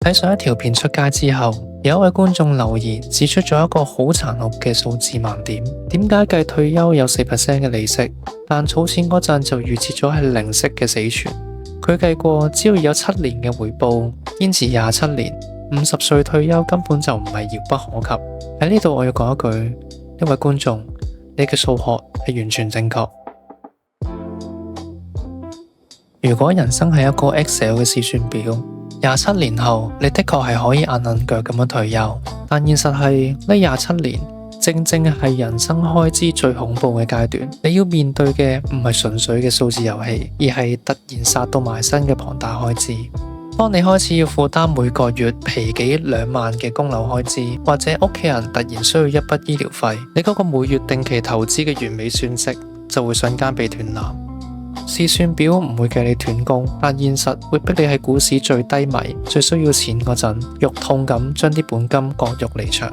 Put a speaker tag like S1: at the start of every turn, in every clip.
S1: 喺上一條片出街之後，有一位觀眾留言指出咗一個好殘酷嘅數字盲點。點解計退休有4% 嘅利息，但儲錢嗰陣就預設咗係零息嘅死存？佢計過，只要有7年嘅回報，堅持27年，50歲退休根本就唔係遙不可及。喺呢度我要講一句，呢位觀眾，你嘅數學係完全正確。如果人生係一個 Excel 嘅試算表，27年後你的確係可以硬硬腳咁樣退休，但現實係呢27年正正係人生開支最恐怖嘅階段。你要面對嘅唔係純粹嘅數字遊戲，而係突然殺到埋身嘅龐大開支。當你開始要負擔每個月皮幾2萬嘅供樓開支，或者屋企人突然需要一筆醫療費，你嗰個每月定期投資嘅完美算式就會瞬間被斷纜。試算表唔會計你斷供，但現實會逼你喺股市最低迷、最需要錢嗰陣，肉痛咁將啲本金割肉離場。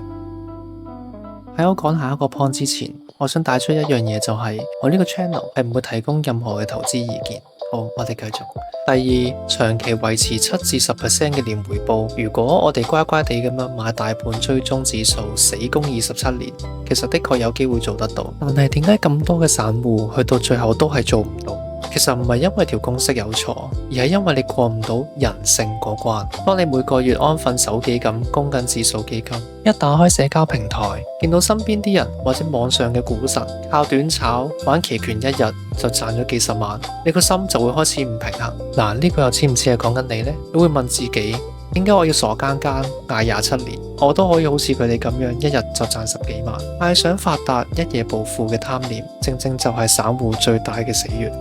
S1: 喺我講下一個 point 之前，我想帶出一樣嘢，就係我呢個 channel 係唔會提供任何嘅投資意見。好，我哋繼續。第二，長期維持7至10% 嘅年回報，如果我哋乖乖地咁樣買大盤追蹤指數，死攻27年，其實的確有機會做得到。但係點解咁多嘅散戶去到最後都係做唔到？其實唔係因為條公式有錯，而係因為你過唔到人性嗰關。當你每個月安分守己咁供緊指數基金，一打開社交平台，見到身邊啲人或者網上嘅股神靠短炒玩期權，一日就賺咗幾十萬，你個心就會開始唔平衡。嗱，呢個又似唔似係講緊你呢？你會問自己，點解我要傻更更捱27年，我都可以好似佢哋咁樣一日就賺10幾萬？但係想發達一夜暴富嘅貪念，正正就係散戶最大嘅死穴。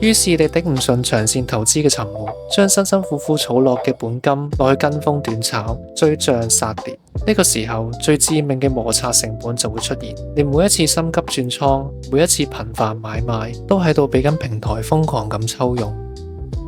S1: 於是你頂唔順長線投資嘅沉悶，將辛辛苦苦儲落嘅本金攞去跟風短炒，追漲殺跌。呢個時候最致命嘅摩擦成本就會出現。你每一次心急轉倉，每一次頻繁買賣，都喺度俾緊平台瘋狂咁抽佣。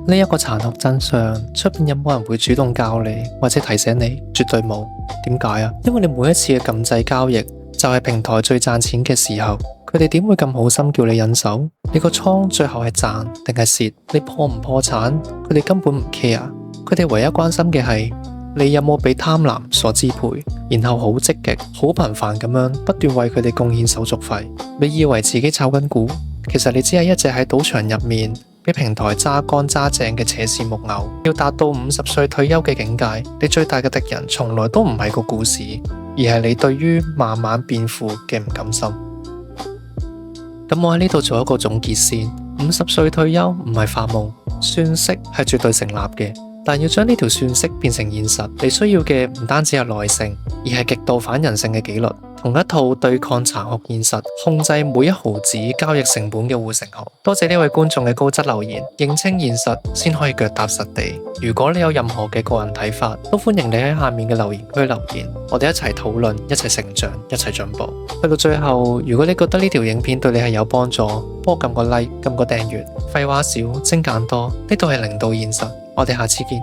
S1: 呢一個殘酷真相，出邊有冇人會主動教你或者提醒你？絕對冇。點解啊？因為你每一次嘅禁制交易就係平台最賺錢嘅時候。佢哋點會咁好心叫你忍手？你個倉最後係賺定係蝕？你破唔破產？佢哋根本唔 care。佢哋唯一關心嘅係你有冇被貪婪所支配，然後好積極、好頻繁咁樣不斷為佢哋貢獻手續費。你以為自己炒緊股，其實你只係一隻喺賭場入面俾平台揸乾揸淨嘅扯線木偶。要達到50歲退休嘅境界，你最大嘅敵人從來都唔係個股市，而係你對於慢慢變富嘅唔甘心。咁我喺呢度做一個總結先，50歲退休唔係發夢，算式係絕對成立嘅，但要將呢條算式變成現實，你需要嘅唔單止係耐性，而係極度反人性嘅紀律，同一套對抗殘酷現實、控制每一毫子交易成本嘅護城河。多謝呢位觀眾嘅高質留言，認清現實先可以腳踏實地。如果你有任何嘅個人睇法，都歡迎你喺下面嘅留言區留言，我哋一齊討論，一齊成長，一齊進步。去到最後，如果你覺得呢條影片對你係有幫助，幫我撳個 like， 撳個訂閱。廢話少，精簡多，呢度係零度現實，我哋下次見。